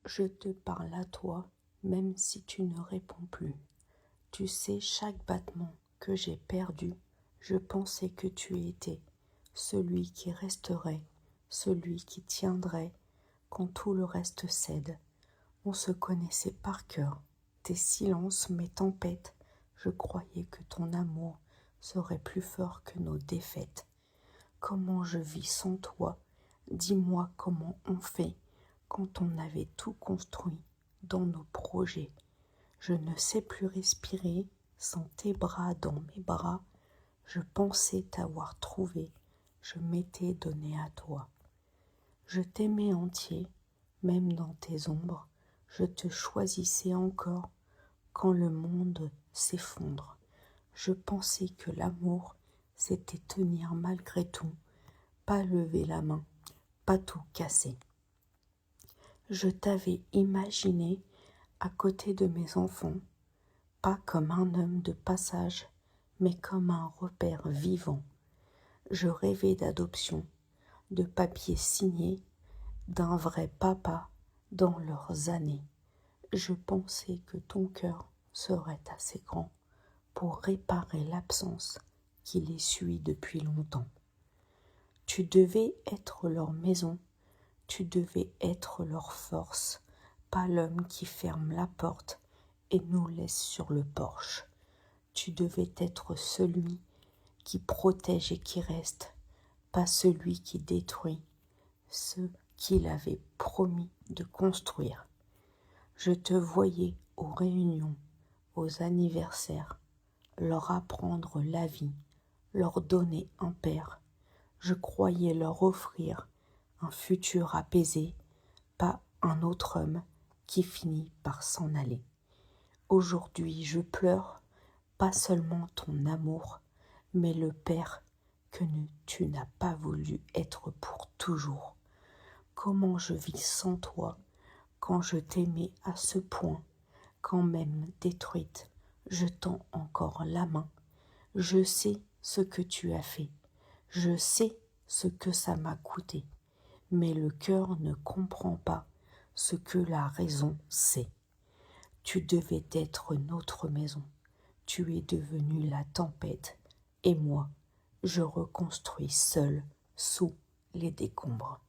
Je te parle à toi, même si tu ne réponds plus. Tu sais chaque battement que j'ai perdu, je pensais que tu étais celui qui resterait, celui qui tiendrait quand tout le reste cède. On se connaissait par cœur, tes silences, mes tempêtes, je croyais que ton amour serait plus fort que nos défaites. Comment je vis sans toi? Dis-moi comment on fait quand on avait tout construit dans nos projets. Je ne sais plus respirer sans tes bras dans mes bras. Je pensais t'avoir trouvé, je m'étais donné à toi. Je t'aimais entier, même dans tes ombres. Je te choisissais encore quand le monde s'effondre. Je pensais que l'amour, c'était tenir malgré tout, pas lever la main, pas tout casser. Je t'avais imaginé à côté de mes enfants, pas comme un homme de passage, mais comme un repère vivant. Je rêvais d'adoption, de papiers signés, d'un vrai papa dans leurs années. Je pensais que ton cœur serait assez grand pour réparer l'absence qui les suit depuis longtemps. Tu devais être leur maison, tu devais être leur force, pas l'homme qui ferme la porte et nous laisse sur le porche. Tu devais être celui qui protège et qui reste, pas celui qui détruit ce qu'il avait promis de construire. Je te voyais aux réunions, aux anniversaires, leur apprendre la vie, leur donner un père. Je croyais leur offrir un futur apaisé, pas un autre homme qui finit par s'en aller. Aujourd'hui, je pleure, pas seulement ton amour, mais le père que tu n'as pas voulu être pour toujours. Comment je vis sans toi, quand je t'aimais à ce point, quand même détruite, je tends encore la main. Je sais ce que tu as fait, je sais ce que ça m'a coûté, mais le cœur ne comprend pas ce que la raison sait. Tu devais être notre maison, tu es devenue la tempête, et moi, je reconstruis seul sous les décombres.